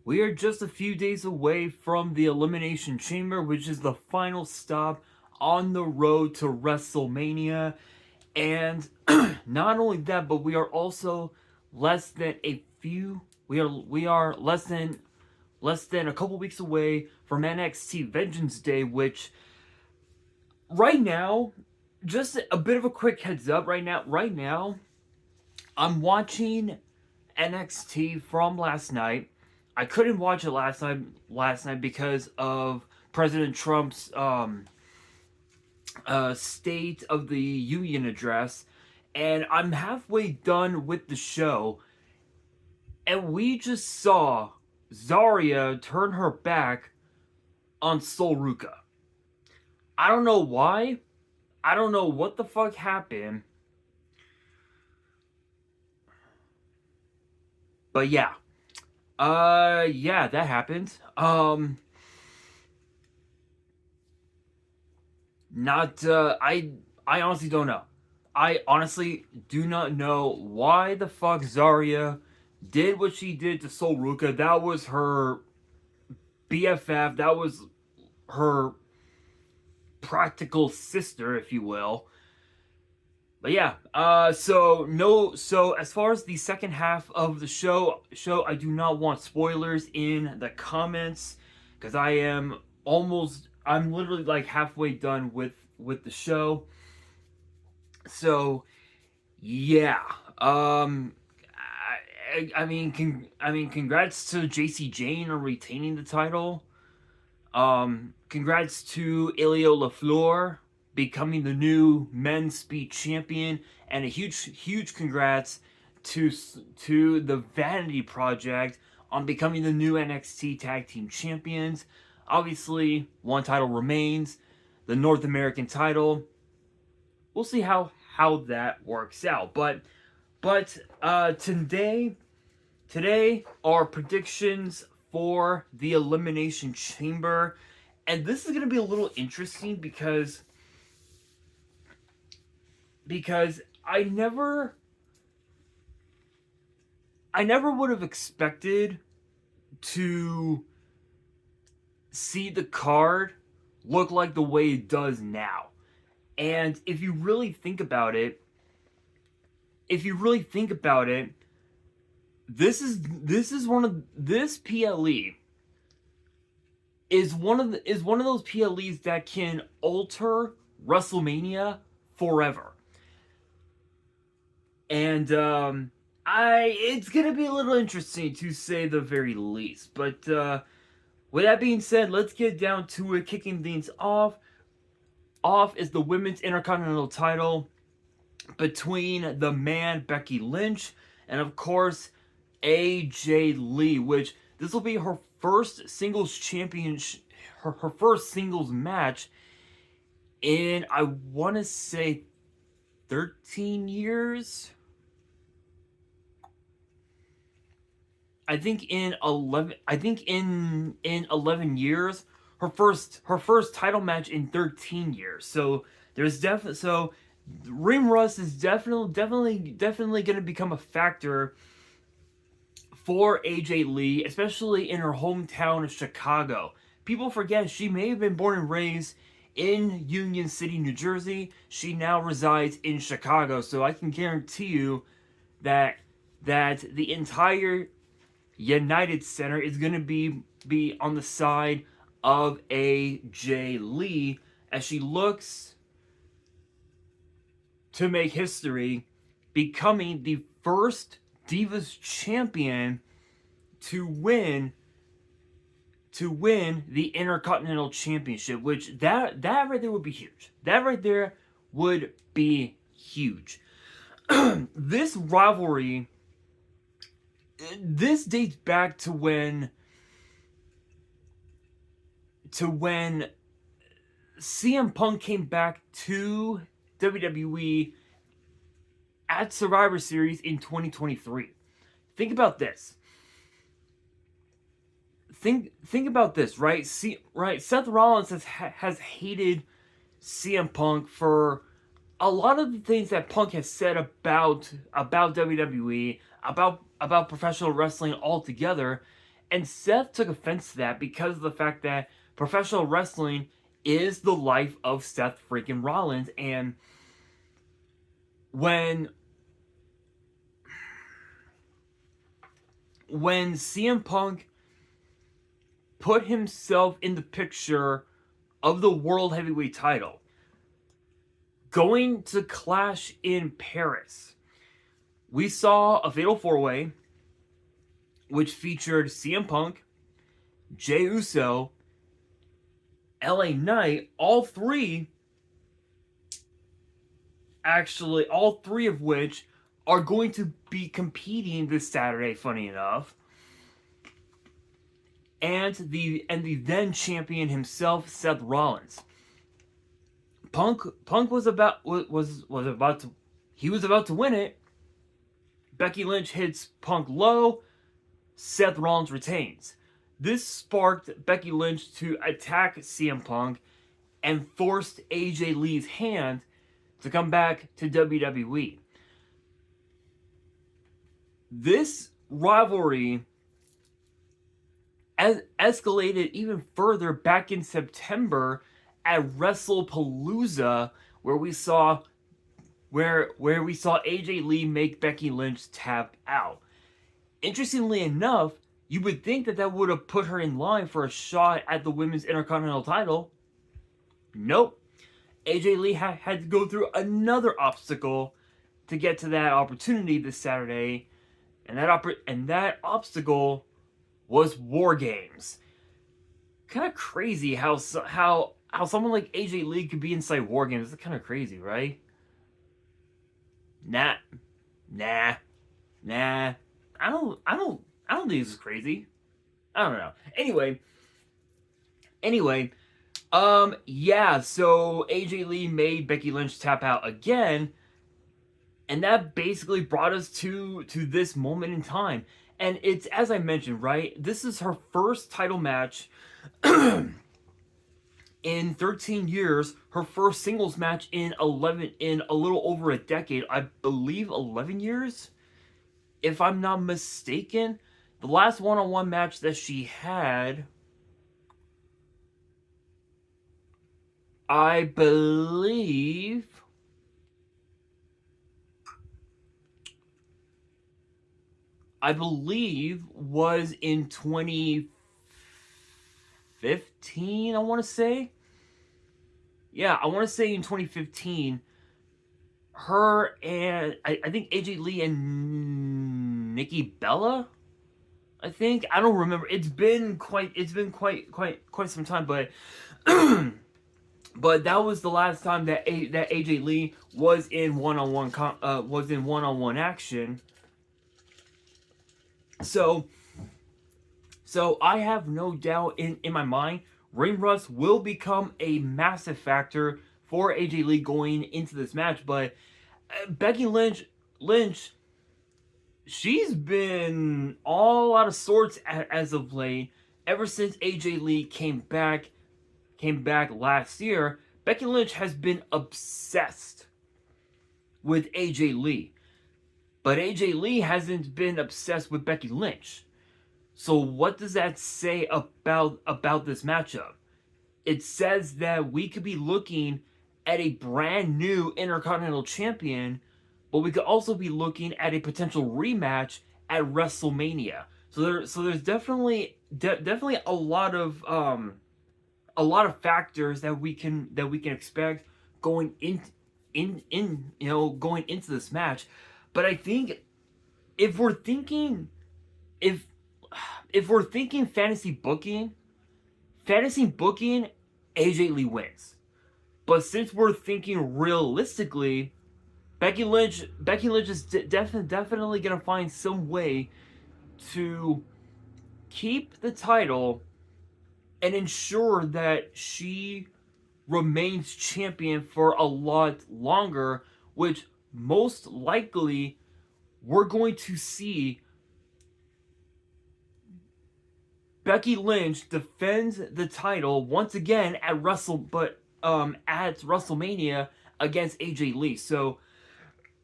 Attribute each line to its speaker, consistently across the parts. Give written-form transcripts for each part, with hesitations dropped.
Speaker 1: We are just a few days away from the Elimination Chamber, which is the final stop on the road to WrestleMania. And not only that, but we are also less than a few we are less than a couple weeks away from NXT Vengeance Day, which right now, just a bit of a quick heads up right now I'm watching NXT from last night. I couldn't watch it last night because of President Trump's State of the Union address, and I'm halfway done with the show, and we just saw Zarya turn her back on Sol Ruka. I don't know why. I don't know what the fuck happened. But yeah. Yeah, that happened. Not I honestly don't know. I honestly do not know why the fuck Zarya did what she did to Sol Ruka. That was her BFF. That was her practical sister, if you will. But yeah, so as far as the second half of the show, I do not want spoilers in the comments because I'm literally like halfway done with the show. So yeah, congrats to JC Jane on retaining the title. Congrats to Elio LaFleur becoming the new men's speed champion, and a huge congrats to the Vanity Project on becoming the new NXT Tag Team Champions. Obviously, one title remains, the North American title. We'll see how that works out. But today are predictions for the Elimination Chamber, and this is going to be a little interesting because I never would have expected to see the card look like the way it does now. And if you really think about it, this PLE is one of those PLEs that can alter WrestleMania forever. And it's gonna be a little interesting to say the very least. But with that being said, let's get down to it. Kicking things off is the Women's Intercontinental title between the man Becky Lynch and of course AJ Lee, which this will be her first singles championship, her first singles match in, I want to say, 13 years. I think in 11 years, her first title match in 13 years. So there's definitely ring rust is definitely going to become a factor for AJ Lee, especially in her hometown of Chicago. People forget she may have been born and raised in Union City, New Jersey. She now resides in Chicago, so I can guarantee you that the entire United Center is going to be on the side of AJ Lee as she looks to make history, becoming the first Divas champion to win the Intercontinental Championship, which that right there would be huge. That right there would be huge. This rivalry, this dates back to when CM Punk came back to WWE at Survivor Series in 2023. Think about this. Think about this, right? Seth Rollins has hated CM Punk for a lot of the things that Punk has said about WWE, about professional wrestling altogether, And Seth took offense to that because of the fact that professional wrestling is the life of Seth freaking Rollins. And when CM Punk put himself in the picture of the World Heavyweight title, going to Clash in Paris, we saw a Fatal 4-Way, which featured CM Punk, Jey Uso, LA Knight, all three of which are going to be competing this Saturday, funny enough. And the then champion himself, Seth Rollins. Punk was about to win it. Becky Lynch hits Punk low. Seth Rollins retains. This sparked Becky Lynch to attack CM Punk and forced AJ Lee's hand to come back to WWE. This rivalry escalated even further back in September at WrestlePalooza, where we saw AJ Lee make Becky Lynch tap out. Interestingly enough, you would think that would have put her in line for a shot at the Women's Intercontinental title. Nope. AJ Lee had to go through another obstacle to get to that opportunity this Saturday, and that obstacle was War Games. Kind of crazy how someone like AJ Lee could be inside War Games. It's kind of crazy, right? Nah. I don't think this is crazy. I don't know. Anyway, yeah, so AJ Lee made Becky Lynch tap out again, and that basically brought us to this moment in time. And it's, as I mentioned, right, this is her first title match in 13 years, her first singles match in a little over a decade. I believe 11 years, if I'm not mistaken. The last one-on-one match that she had, I believe, was in 2015, I want to say. Yeah, I want to say in 2015. Her and I think AJ Lee and Nikki Bella, I think. I don't remember. It's been quite some time, but but that was the last time that AJ Lee was in one-on-one action. So I have no doubt in my mind, ring rust will become a massive factor for AJ Lee going into this match. But Becky Lynch, she's been all out of sorts as of late. Ever since AJ Lee came back last year, Becky Lynch has been obsessed with AJ Lee. But AJ Lee hasn't been obsessed with Becky Lynch. So what does that say about this matchup? It says that we could be looking at a brand new Intercontinental Champion, but we could also be looking at a potential rematch at WrestleMania. So there's definitely a lot of factors that we can expect going going into this match. But I think if we're thinking fantasy booking, AJ Lee wins. But since we're thinking realistically, Becky Lynch is definitely gonna find some way to keep the title and ensure that she remains champion for a lot longer, which most likely we're going to see Becky Lynch defends the title once again at WrestleMania against AJ Lee. So,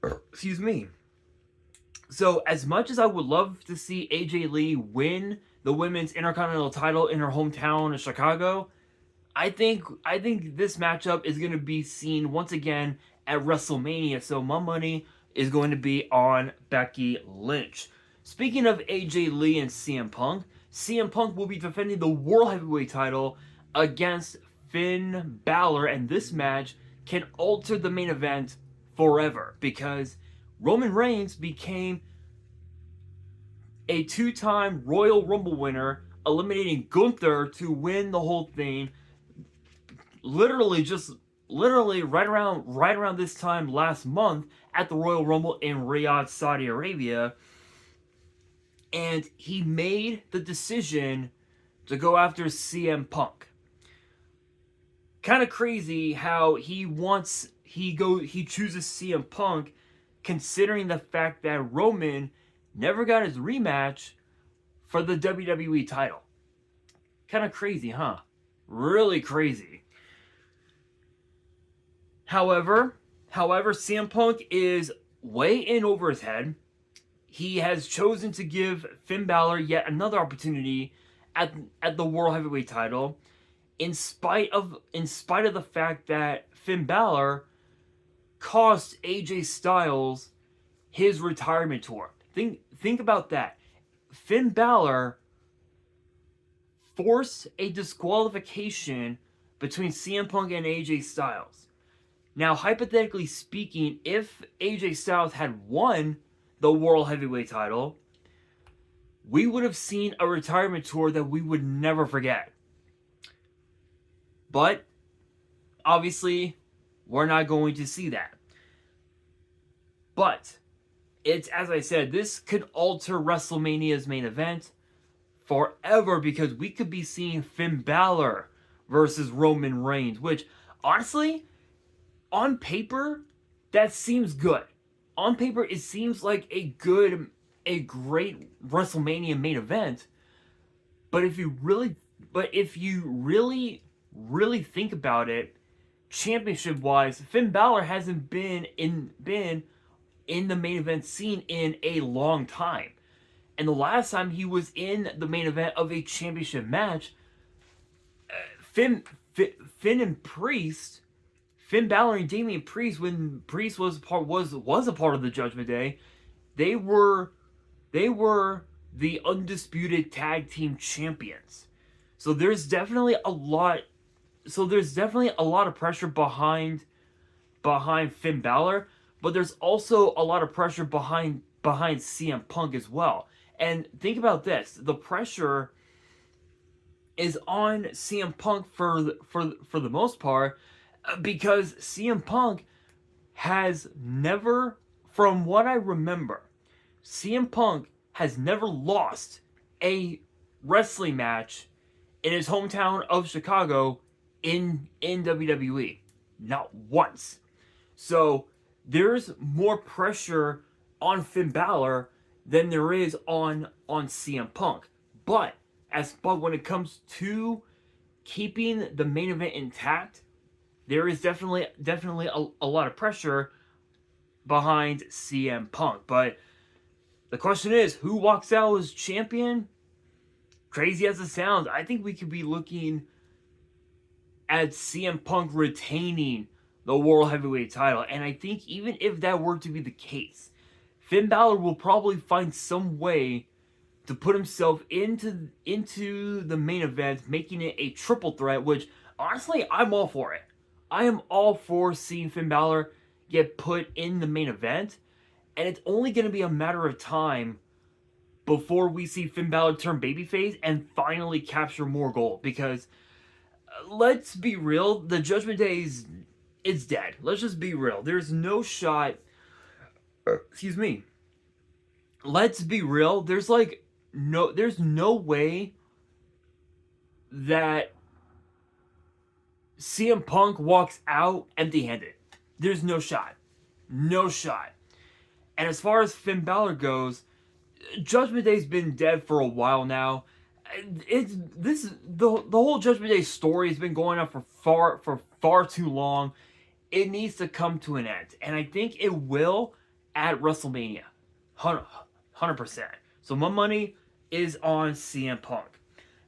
Speaker 1: excuse me. So as much as I would love to see AJ Lee win the women's Intercontinental title in her hometown of Chicago, I think this matchup is going to be seen once again at WrestleMania. So my money is going to be on Becky Lynch. Speaking of AJ Lee and CM Punk will be defending the World Heavyweight title against Finn Balor, and this match can alter the main event forever because Roman Reigns became a two-time Royal Rumble winner, eliminating Gunther to win the whole thing. Literally right around this time last month at the Royal Rumble in Riyadh, Saudi Arabia, and he made the decision to go after CM Punk. Kind of crazy how he chooses CM Punk, considering the fact that Roman never got his rematch for the WWE title. Kind of crazy, huh? Really crazy. However, CM Punk is way in over his head. He has chosen to give Finn Balor yet another opportunity at the World Heavyweight title, in spite of the fact that Finn Balor cost AJ Styles his retirement tour. Think about that. Finn Balor forced a disqualification between CM Punk and AJ Styles. Now, hypothetically speaking, if AJ Styles had won the World Heavyweight title, we would have seen a retirement tour that we would never forget. But, obviously, we're not going to see that. But, it's, as I said, this could alter WrestleMania's main event forever because we could be seeing Finn Balor versus Roman Reigns, which, honestly, on paper, that seems good. On paper, it seems like a great WrestleMania main event. But if you really think about it, championship-wise, Finn Balor hasn't been in the main event scene in a long time. And the last time he was in the main event of a championship match, Finn Balor and Damian Priest, when Priest was a part of the Judgment Day, they were the undisputed tag team champions. So there's definitely a lot of pressure behind Finn Balor, but there's also a lot of pressure behind CM Punk as well. And think about this: the pressure is on CM Punk for the most part, because CM Punk has never, from what I remember, CM Punk has never lost a wrestling match in his hometown of Chicago in WWE. Not once. So there's more pressure on Finn Balor than there is on CM Punk. But when it comes to keeping the main event intact, there is definitely a lot of pressure behind CM Punk. But the question is, who walks out as champion? Crazy as it sounds, I think we could be looking at CM Punk retaining the World Heavyweight title. And I think even if that were to be the case, Finn Balor will probably find some way to put himself into the main event, making it a triple threat, which, honestly, I'm all for it. I am all for seeing Finn Balor get put in the main event, and it's only going to be a matter of time before we see Finn Balor turn babyface and finally capture more gold. Because, let's be real, the Judgment Day is dead. Let's just be real. There's no shot. Excuse me. Let's be real. There's no way that CM Punk walks out empty-handed. There's no shot. No shot. And as far as Finn Balor goes, Judgment Day's been dead for a while now. The whole Judgment Day story has been going on for far too long. It needs to come to an end, and I think it will at WrestleMania. 100%. So my money is on CM Punk.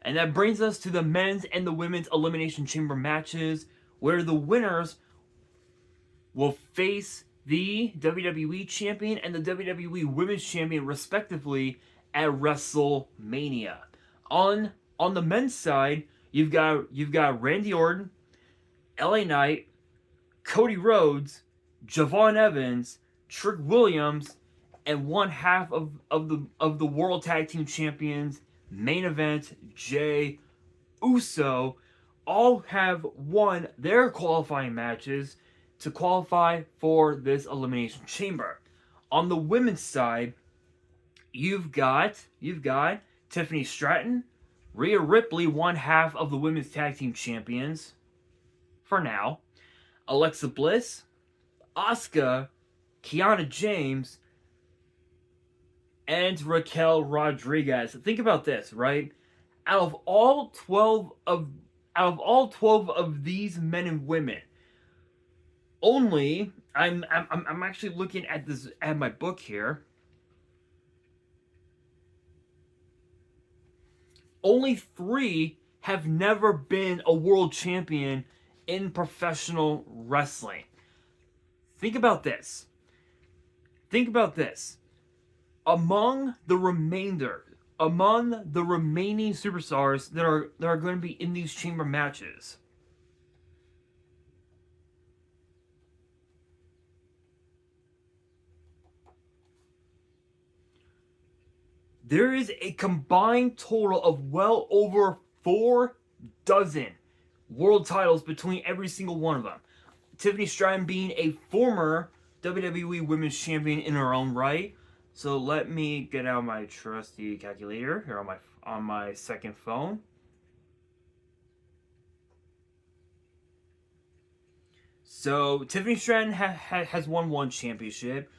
Speaker 1: And that brings us to the men's and the women's Elimination Chamber matches, where the winners will face the WWE Champion and the WWE Women's Champion, respectively, at WrestleMania. On the men's side, you've got Randy Orton, LA Knight, Cody Rhodes, Javon Evans, Trick Williams, and one half of the World Tag Team Champions main event, Jey Uso, all have won their qualifying matches to qualify for this Elimination Chamber. On the women's side, you've got Tiffany Stratton, Rhea Ripley, one half of the Women's Tag Team Champions, for now, Alexa Bliss, Asuka, Kiana James, and Raquel Rodriguez. Think about this, right? Out of all 12 of these men and women, only I'm actually looking at this at my book here. Only 3 have never been a world champion in professional wrestling. Think about this. Among the remaining superstars that are going to be in these chamber matches, there is a combined total of well over 4 dozen world titles between every single one of them. Tiffany Stratton being a former WWE Women's Champion in her own right. So let me get out my trusty calculator here on my second phone. So Tiffany Stratton has won 1 championship.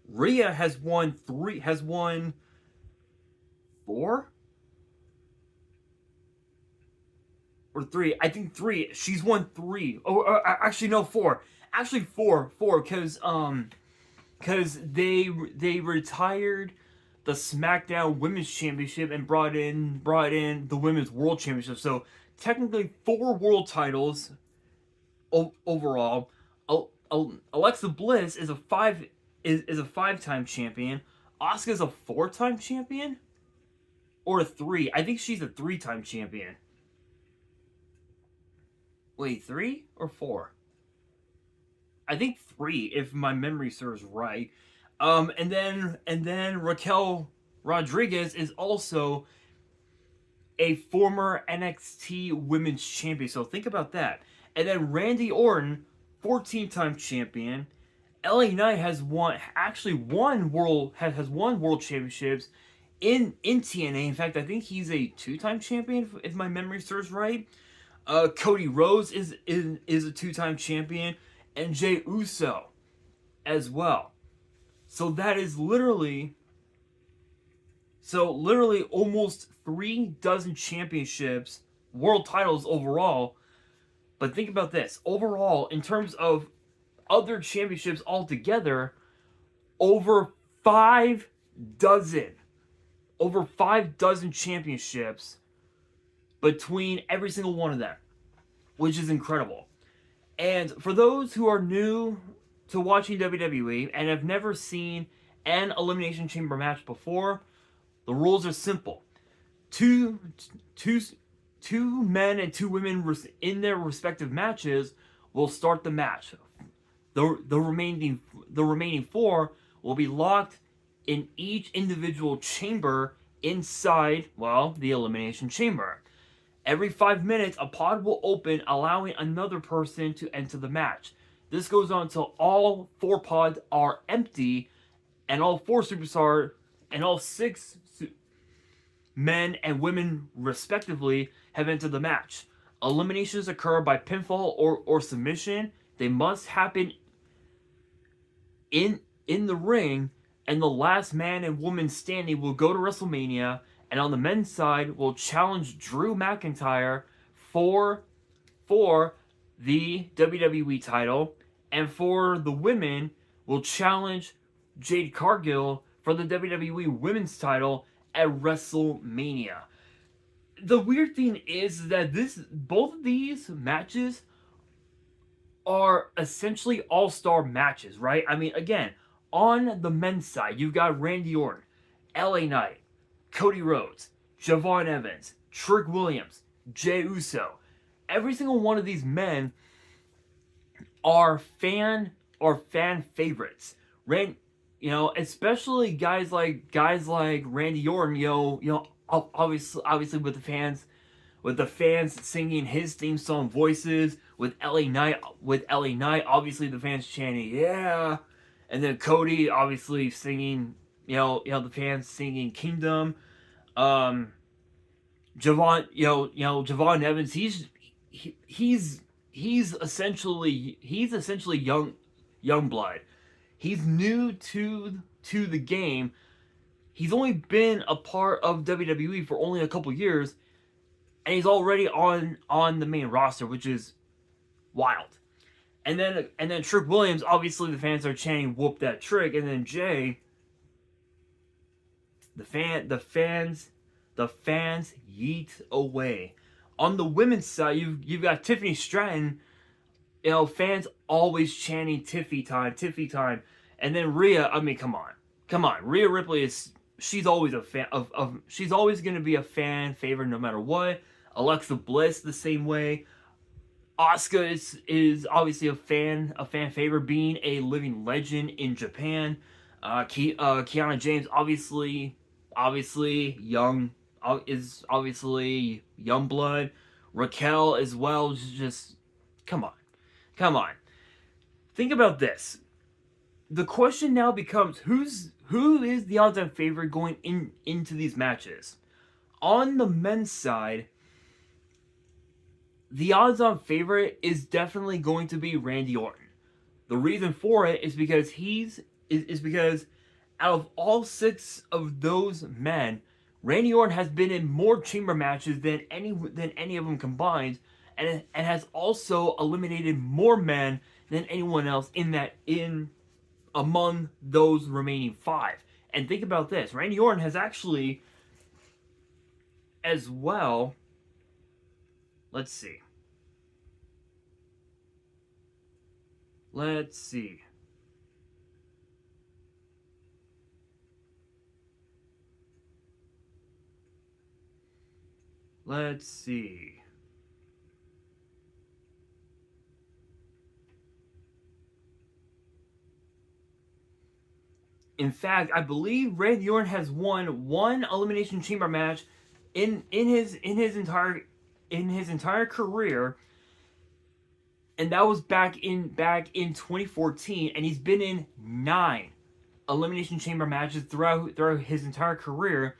Speaker 1: Rhea has won 4 or 3. I think 3. She's won 3. Oh, actually no, 4. Actually 4 because they retired the SmackDown Women's Championship and brought in the Women's World Championship. So technically 4 world titles overall. Alexa Bliss is a 5-time champion. Asuka's a 4-time champion or a 3. I think she's a 3-time champion. Wait, 3 or 4? I think 3, if my memory serves right. And then Raquel Rodriguez is also a former NXT Women's Champion. So think about that. And then Randy Orton, 14-time champion. LA Knight has won world championships in TNA. In fact, I think he's a 2-time champion if my memory serves right. Cody Rhodes is a 2-time champion. And Jey Uso as well. So that is literally almost 3 dozen championships, world titles overall. But think about this. Overall, in terms of other championships altogether, over 5 dozen championships between every single one of them, which is incredible. And for those who are new to watching WWE and have never seen an Elimination Chamber match before, the rules are simple. Two men and 2 women in their respective matches will start the match. The remaining 4 will be locked in each individual chamber inside, the Elimination Chamber. Every 5 minutes, a pod will open, allowing another person to enter the match. This goes on until all 4 pods are empty, and all 4 superstars and all 6 men and women, respectively, have entered the match. Eliminations occur by pinfall or submission. They must happen in the ring, and the last man and woman standing will go to WrestleMania. And on the men's side, will challenge Drew McIntyre for the WWE title. And for the women, will challenge Jade Cargill for the WWE Women's title at WrestleMania. The weird thing is that both of these matches are essentially all-star matches, right? I mean, again, on the men's side, you've got Randy Orton, LA Knight, Cody Rhodes, Javon Evans, Trick Williams, Jey Uso. Every single one of these men are fan favorites. Especially guys like Randy Orton. Obviously with the fans singing his theme song voices, with LA Knight, obviously the fans chanting yeah, and then Cody obviously singing, the fans singing Kingdom. Javon Evans, he's essentially young blood. He's new to the game. He's only been a part of WWE for only a couple years, and he's already on the main roster, which is wild. And then Trick Williams, obviously the fans are chanting "Whoop that Trick," and then Jey, the fans yeet away. On the women's side, you've got Tiffany Stratton. Fans always chanting Tiffy time, and then Rhea. I mean, come on. Rhea Ripley she's always a fan she's always going to be a fan favorite no matter what. Alexa Bliss the same way. Asuka is obviously a fan favorite, being a living legend in Japan. Kiana James obviously young blood. Raquel as well. Just come on. Think about this. The question now becomes who is the odds-on favorite going into these matches. On the men's side, the odds-on favorite is definitely going to be Randy Orton. The reason for it is because because out of all 6 of those men, Randy Orton has been in more chamber matches than any of them combined, and has also eliminated more men than anyone else among those remaining 5. And think about this: Randy Orton has actually, as well. Let's see. Let's see. In fact, I believe Randy Orton has won one Elimination Chamber match in his entire career, and that was back in 2014, and he's been in 9 Elimination Chamber matches throughout his entire career.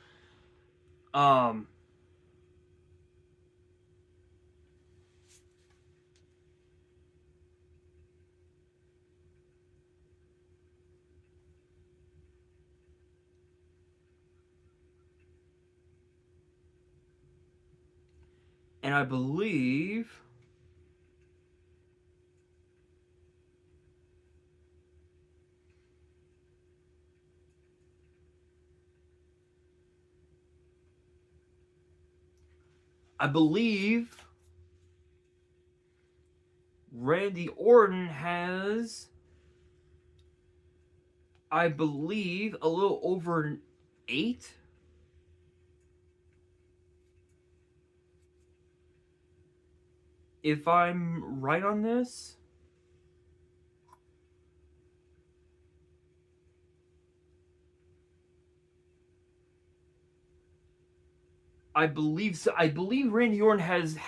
Speaker 1: And I believe Randy Orton has, a little over 8. If I'm right on this. I believe so. I believe Randy Orton has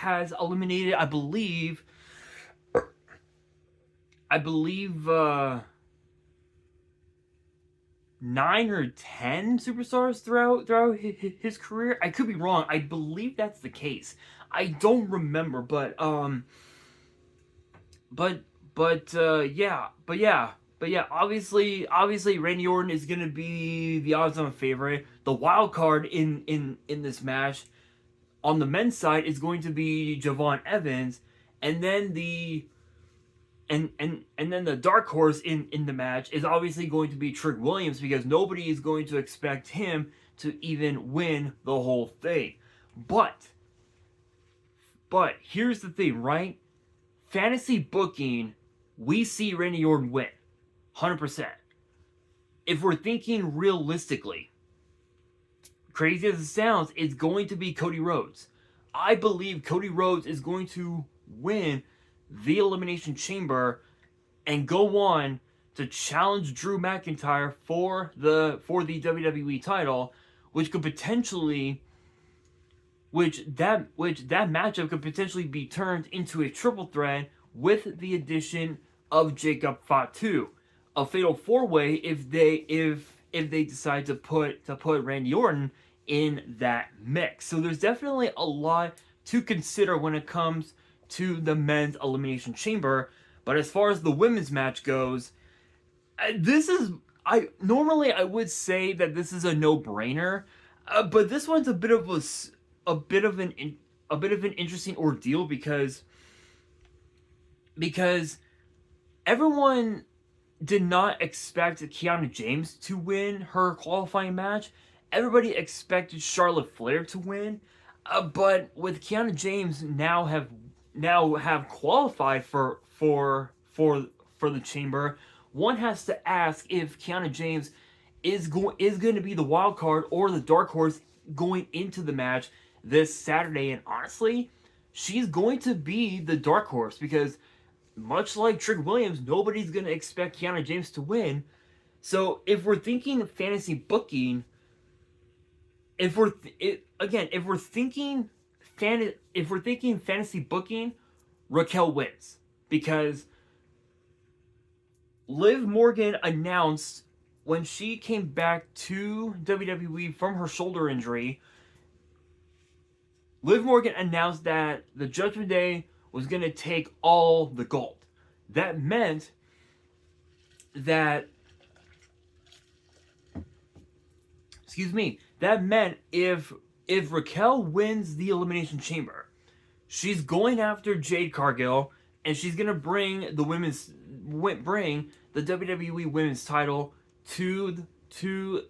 Speaker 1: eliminated, I believe 9 or 10 superstars throughout his career. I could be wrong. I believe that's the case. I don't remember, but yeah. Obviously, Randy Orton is gonna be the odds-on favorite. The wild card in this match on the men's side is going to be Javon Evans, and then and then the dark horse in the match is obviously going to be Trick Williams, because nobody is going to expect him to even win the whole thing. But here's the thing, right? Fantasy booking, we see Randy Orton win, 100%. If we're thinking realistically, crazy as it sounds, it's going to be Cody Rhodes. I believe Cody Rhodes is going to win the Elimination Chamber and go on to challenge Drew McIntyre for the WWE title, which could potentially, which that matchup could potentially be turned into a triple threat with the addition of Jacob Fatu, a fatal four-way if they decide to put Randy Orton in that mix. So there's definitely a lot to consider when it comes to the men's Elimination Chamber. But as far as the women's match goes, I would say that this is a no-brainer, but this one's a bit of an interesting ordeal because everyone did not expect Kiana James to win her qualifying match. Everybody expected Charlotte Flair to win, but with Kiana James now have qualified for the Chamber, one has to ask if Kiana James is going to be the wild card or the dark horse going into the match this Saturday. And honestly, she's going to be the dark horse, because much like Trick Williams, nobody's going to expect Kiana James to win. So if we're thinking fantasy booking, if we're thinking fantasy booking, Raquel wins, because Liv Morgan announced when she came back to WWE from her shoulder injury, Liv Morgan announced that the Judgment Day was going to take all the gold. That meant that, if Raquel wins the Elimination Chamber, she's going after Jade Cargill, and she's going to bring the WWE Women's title to the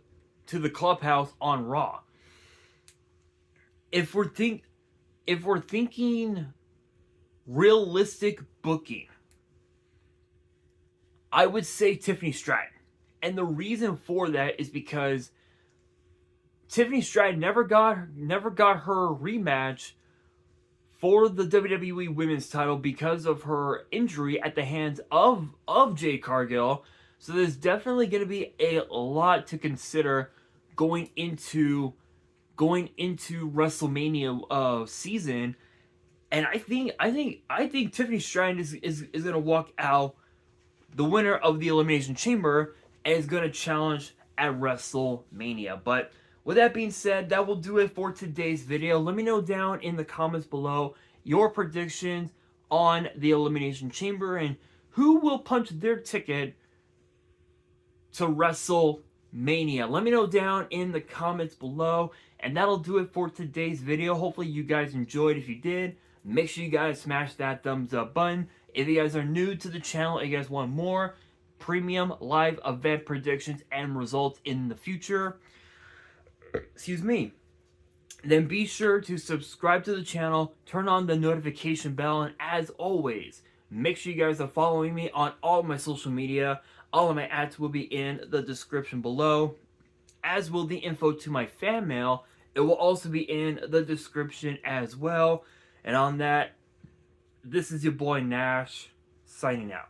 Speaker 1: clubhouse on Raw. If we're thinking realistic booking, I would say Tiffany Stratton. And the reason for that is because Tiffany Stratton never got her rematch for the WWE Women's title because of her injury at the hands of Jade Cargill. So there's definitely going to be a lot to consider going into WrestleMania season. And I think Tiffany Stratton is going to walk out the winner of the Elimination Chamber and is going to challenge at WrestleMania. But with that being said, that will do it for today's video. Let me know down in the comments below your predictions on the Elimination Chamber and who will punch their ticket to WrestleMania. Let me know down in the comments below. And that'll do it for today's video. Hopefully you guys enjoyed. If you did, make sure you guys smash that thumbs up button. If you guys are new to the channel and you guys want more premium live event predictions and results in the future, then be sure to subscribe to the channel, turn on the notification bell, and as always, make sure you guys are following me on all of my social media. All of my ads will be in the description below, as will the info to my fan mail. It will also be in the description as well. And on that, this is your boy Nash, signing out.